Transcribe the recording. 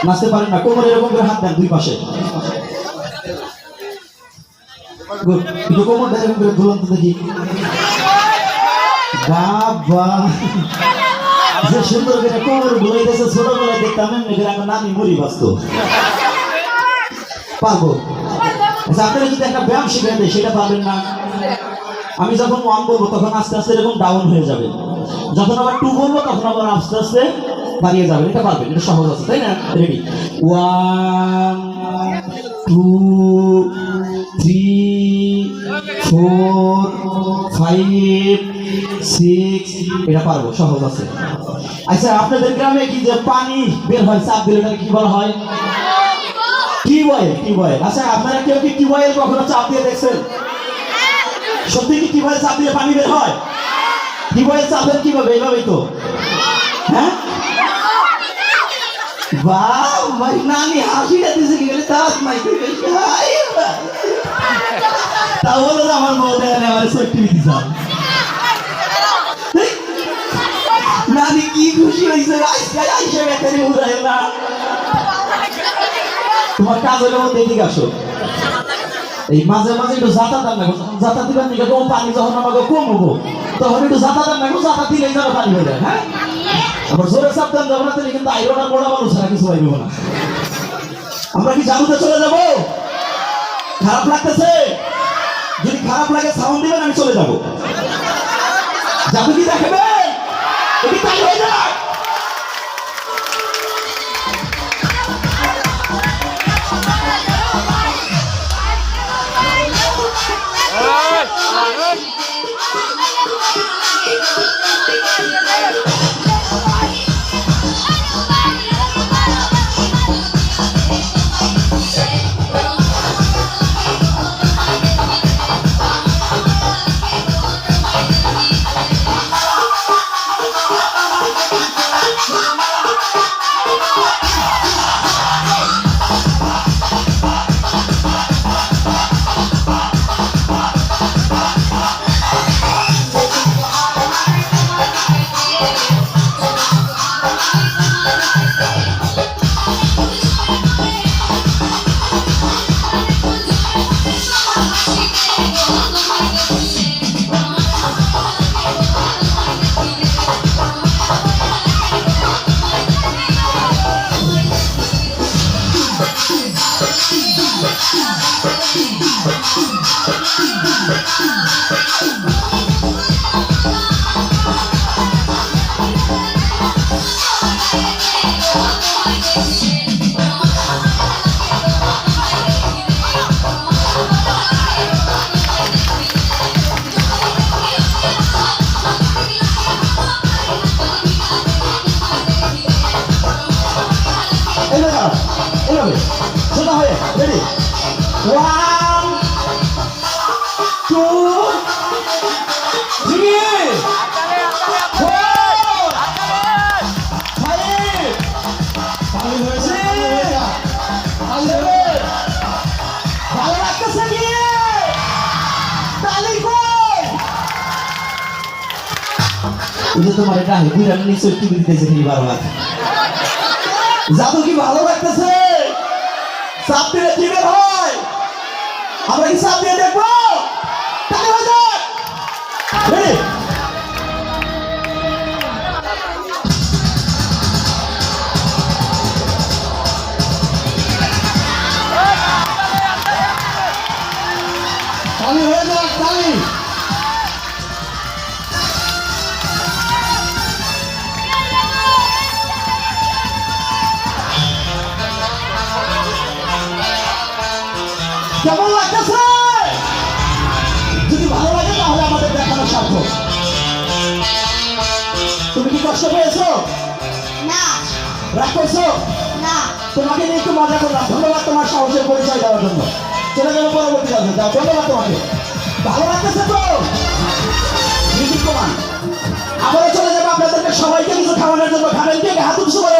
নাচতে পারেন না, কোমরে এরকম করে হাত দেন দুই পাশে। একটু কোমরটা এরকম করে দুলন্ত দেখি। বাবা যে সুন্দর করে কোমর ঘুরাইতেছে, ছোটবেলায় দেখতাম এমনি করে আমার নানি মুড়ি বাঁচত। পারবো? আচ্ছা, আপনারা যদি একটা ব্যায়াম শিখে দেয় সেটা পারবেন না। আমি যখন 1 বলবো তখন আস্তে আস্তে এরকম ডাউন হয়ে যাবে, যখন আবার 2 বলবো তখন আবার আস্তে আস্তে দাঁড়িয়ে যাবে। এটা পারবেন, এটা সহজ আছে, তাই না? রেডি? 1 2 3 4 5 6, এটা পারবো, সহজ আছে। আচ্ছা, আপনাদের গ্রামে কি যে পানি বের হয় চাপ দিলে কি বলা হয়? টিউবওয়েল। টিউবওয়েল। আচ্ছা, আপনারা কেউ কি টিউবওয়েল কখনো চাপ দিয়ে দেখছেন? সত্যি কি টিউবওয়েল চাপ দিয়ে পানি বের হয়? টিউবওয়েল চাপেন কিভাবে? এইভাবেই তো। হ্যাঁ, বাহ ভাই, নানি হাসিটা দিছে কি গেলে তাস নাই তা বলো যে আমার বউ দেয় আমার সত্যি দিছে। নানি কি খুশি হয়েছে, আইসা ব্যাটারি উড়ায় না। তোমার কাজ হলে মধ্যে এদিকে আসো, এই মাঝে মাঝে একটু জাতা দাম না, জাতা দিবেন না, কম পানি যখন আমাকে কম হবো তখন একটু জাতা দাম না, জাতা দিলেই যেন পানি হয়ে যায়। হ্যাঁ, আবার জোরে চাপ দেন যাবো না, কিন্তু আইরোনা বড় মানুষ ছাড়া কিছু পাইব না। আমরা কি জাদুতে চলে যাব? খারাপ লাগতেছে? যদি খারাপ লাগে সাউন্ড দিবেন, আমি চলে যাব। জাদু কি দেখাবে? এটি তাই হয়ে যায়। সোজা হয়ে রেডি? 1 2 3 4 5 ভালো হয়েছে। ভালো লাগতেছে কি? তালি কই? তোমার এটা বুঝলাম নিশ্চয় টিভি দিতেছে কি বারবার। জাদু কি ভালো লাগতেছে? চাপ দিলে কি বের হয়? আমরা কি চাপ দিয়ে দেখবো? তাহলে হয়ে যাক। রেডি? তালি হয়ে যাক, তালি। কেমন লাগতেছে? যদি ভালো লাগে তাহলে আমাদের দেখানো সার্থক। তুমি কি কষ্ট পেয়েছো? না। রাগ করছো? না। তোমাকে নিয়ে একটু মজা করলাম। ধন্যবাদ তোমার সাহসের পরিচয় দেওয়ার জন্য। চলে যাবো পরবর্তী কাজে। ধন্যবাদ তোমাকে। ভালো লাগতেছে তো? মিউজিক কমান। আবারও চলে যাবো আপনাদেরকে সবাইকে কিছু খাওয়ানোর জন্য। খাবেন কে? হাত উঁচু করে।